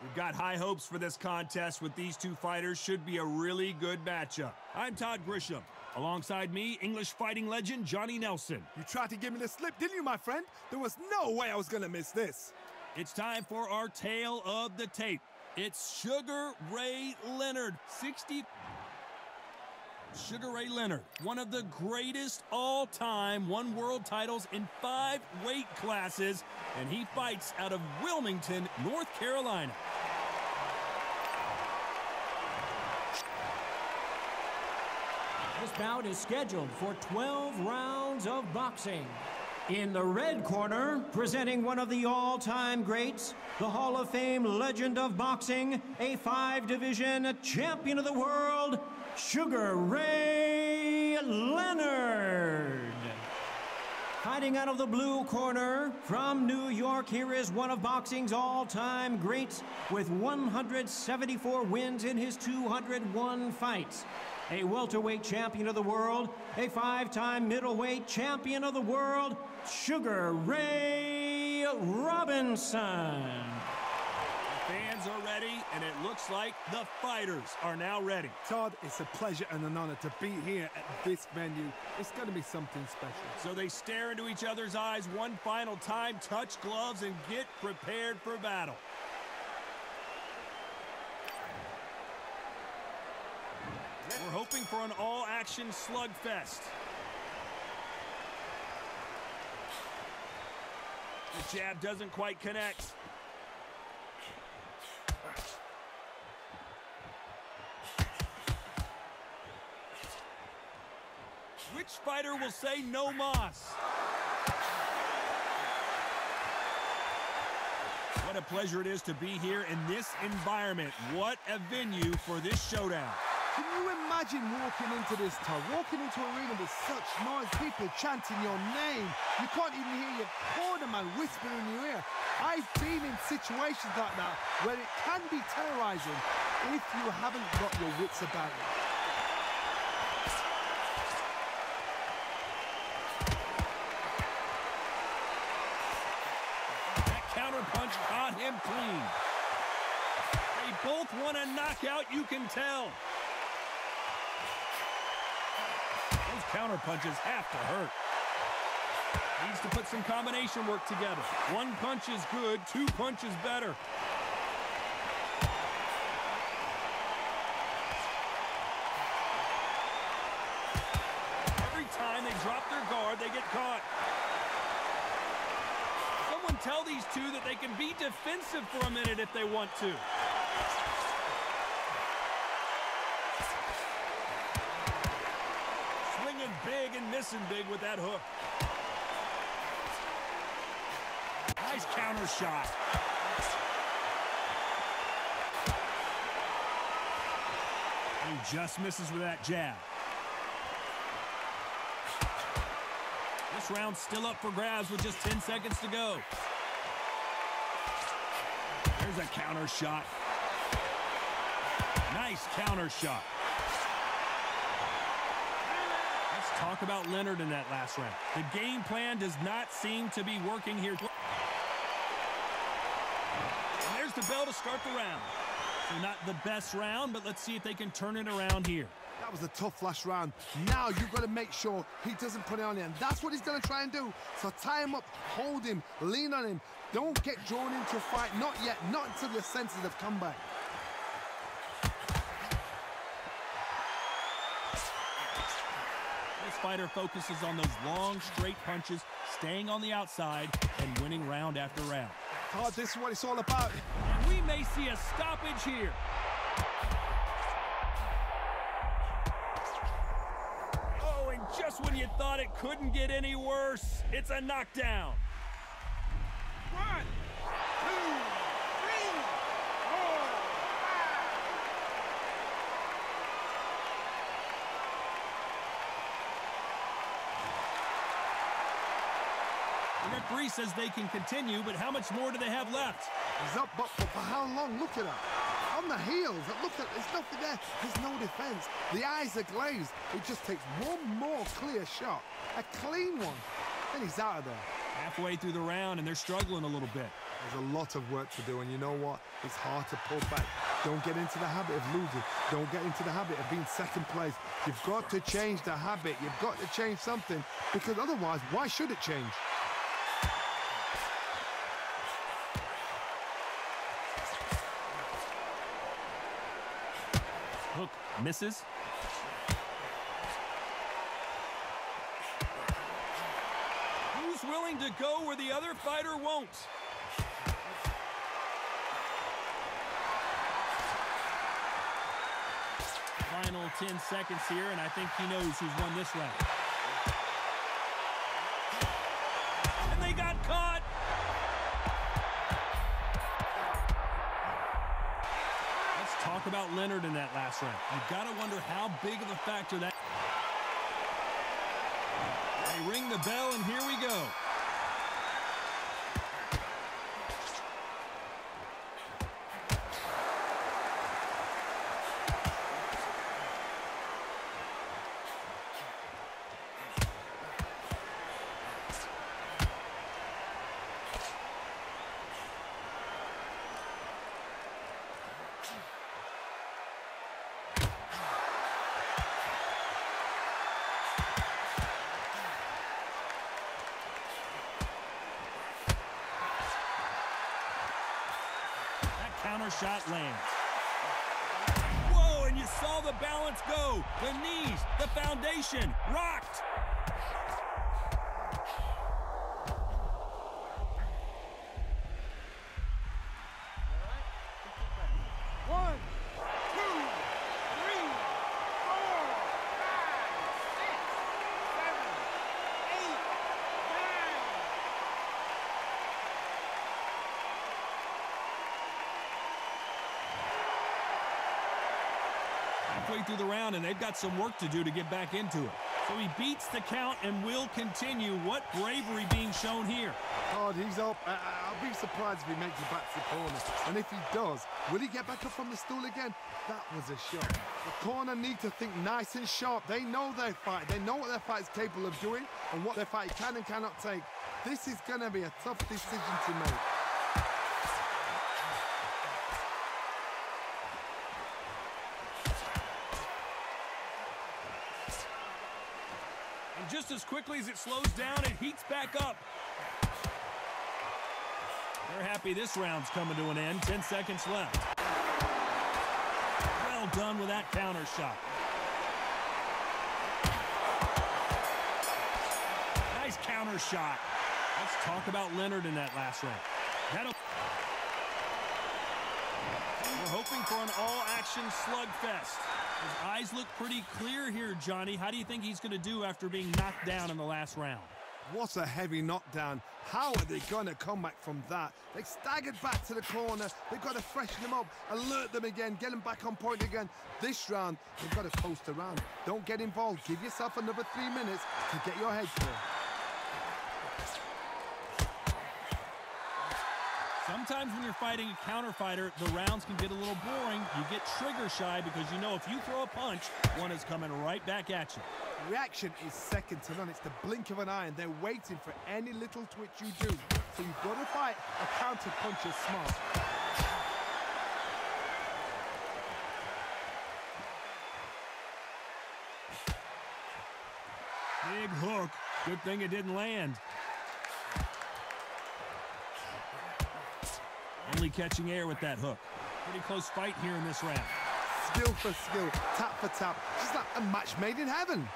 We've got high hopes for this contest with these two fighters. Should be a really good matchup. I'm Todd Grisham. Alongside me, English fighting legend Johnny Nelson. You tried to give me the slip, didn't you, my friend? There was no way I was going to miss this. It's time for our tale of the tape. It's Sugar Ray Leonard, Sugar Ray Leonard, one of the greatest all-time, won world titles in 5 weight classes, and he fights out of Wilmington, North Carolina. This bout is scheduled for 12 rounds of boxing. In the red corner, presenting one of the all-time greats, the Hall of Fame legend of boxing, a 5-division champion of the world, Sugar Ray Leonard. Fighting out of the blue corner, from New York, here is one of boxing's all-time greats with 174 wins in his 201 fights. A welterweight champion of the world, a 5-time middleweight champion of the world, Sugar Ray Robinson. The fans are ready, and it looks like the fighters are now ready. Todd, it's a pleasure and an honor to be here at this venue. It's going to be something special. So they stare into each other's eyes one final time, touch gloves, and get prepared for battle. We're hoping for an all-action slugfest. The jab doesn't quite connect. Which fighter will say no mas? What a pleasure it is to be here in this environment. What a venue for this showdown. Can you imagine walking into this, Todd? Walking into an arena with such noise, people chanting your name. You can't even hear your corner man whispering in your ear. I've been in situations like that where it can be terrorizing if you haven't got your wits about you. That counter punch caught him clean. They both want a knockout, you can tell. Those counter punches have to hurt. Needs to put some combination work together. One punch is good, 2 punches better. Every time they drop their guard, they get caught. Someone tell these two that they can be defensive for a minute if they want to. Swinging big and missing big with that hook. Nice counter shot. He just misses with that jab. This round's still up for grabs with just 10 seconds to go. There's a counter shot. Nice counter shot. Let's talk about Leonard in that last round. The game plan does not seem to be working here. And there's the bell to start the round. So not the best round, but let's see if they can turn it around here. That was a tough last round. Now you've got to make sure he doesn't put it on you, and that's what he's going to try and do. So tie him up, hold him, lean on him. Don't get drawn into a fight. Not yet. Not until your senses have come back. This fighter focuses on those long, straight punches, staying on the outside, and winning round after round. Todd, this is what it's all about. And we may see a stoppage here. Oh, and just when you thought it couldn't get any worse, it's a knockdown. 1, 2, 3, 4, 5. The referee says they can continue, but how much more do they have left? He's up, but for how long? Look at that. On the heels, look at, there's nothing there. There's no defense. The eyes are glazed. It just takes one more clear shot, a clean one, and he's out of there. Halfway through the round, and they're struggling a little bit. There's a lot of work to do, and you know what? It's hard to pull back. Don't get into the habit of losing. Don't get into the habit of being second place. You've got to change the habit. You've got to change something, because otherwise, why should it change? Hook misses. Who's willing to go where the other fighter won't? Final 10 seconds here, and I think he knows who's won this round. And they got caught. Let's talk about Leonard in that last round. You've got to wonder how big of a factor that... They ring the bell, and here we go. Counter shot lands. Whoa, and you saw the balance go. The knees, the foundation, rocked. One, two, three, four, five, six, seven, eight, nine. Halfway through the round, and they've got some work to do to get back into it. So he beats the count and will continue. What bravery being shown here. God, he's up. I'll be surprised if he makes it back to the corner. And if he does, will he get back up from the stool again? That was a shot. The corner need to think nice and sharp. They know their fight. They know what their fight is capable of doing and what their fight can and cannot take. This is going to be a tough decision to make. And just as quickly as it slows down, it heats back up. They're happy this round's coming to an end. 10 seconds left. Well done with that counter shot. Nice counter shot. Let's talk about Leonard in that last round. We're hoping for an all-action slugfest. His eyes look pretty clear here, Johnny. How do you think he's going to do after being knocked down in the last round? What a heavy knockdown. How are they going to come back from that? They staggered back to the corner. They've got to freshen them up, alert them again, get them back on point again. This round, they've got to coast around. Don't get involved. Give yourself another 3 minutes to get your head clear. Sometimes when you're fighting a counter fighter, the rounds can get a little boring. You get trigger shy because you know if you throw a punch, one is coming right back at you. Reaction is second to none. It's the blink of an eye, and they're waiting for any little twitch you do. So you've got to fight a counter puncher smart. Big hook. Good thing it didn't land. Only catching air with that hook. Pretty close fight here in this round. Skill for skill, tap for tap. Just like a match made in heaven.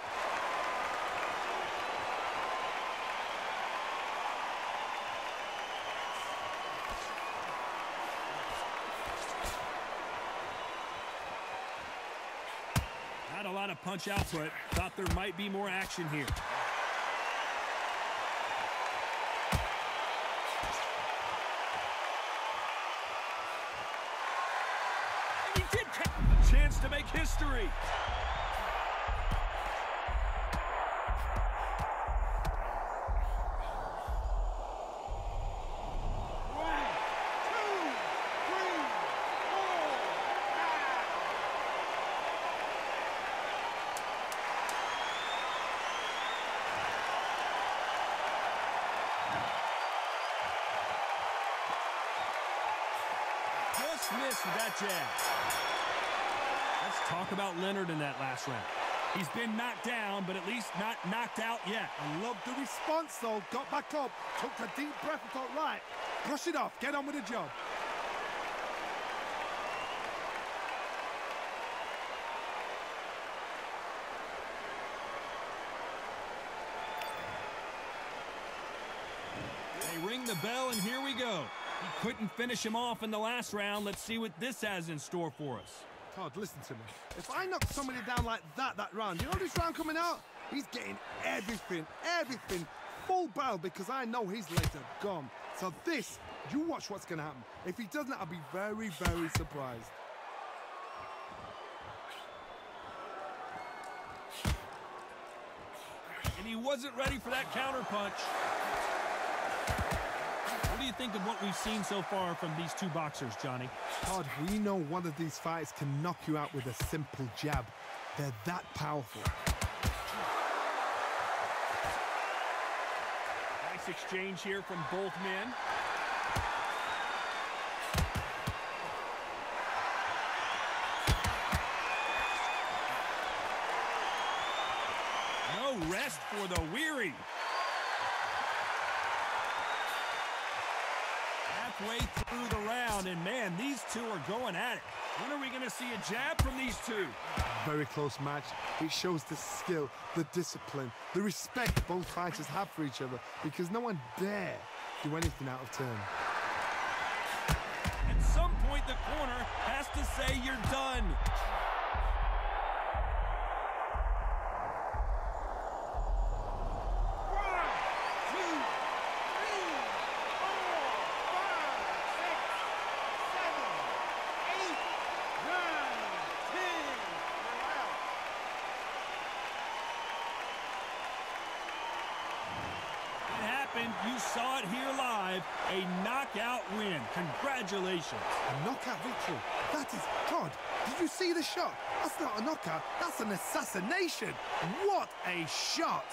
Not a lot of punch output. Thought there might be more action here. Chance to make history. Just missed with that jab. Let's talk about Leonard in that last round. He's been knocked down, but at least not knocked out yet. I love the response, though. Got back up, took a deep breath and thought, right, brush it off, get on with the job. They ring the bell, and here we go. He couldn't finish him off in the last round. Let's see what this has in store for us. Todd, listen to me. If I knock somebody down like that round, you know this round coming out? He's getting everything, full barrel, because I know his legs are gone. So this, you watch what's going to happen. If he doesn't, I'll be very, very surprised. And he wasn't ready for that counter punch. What do you think of what we've seen so far from these two boxers, Johnny? Todd, we know one of these fights can knock you out with a simple jab. They're that powerful. Nice exchange here from both men. No rest for the weary. Halfway through the round, and man, these two are going at it. When are we going to see a jab from these two? Very close match. It shows the skill, the discipline, the respect both fighters have for each other, because no one dare do anything out of turn. At some point, the corner has to say you're done. You saw it here live, a knockout win. Congratulations. A knockout victory. That is, God, did you see the shot? That's not a knockout, that's an assassination. What a shot.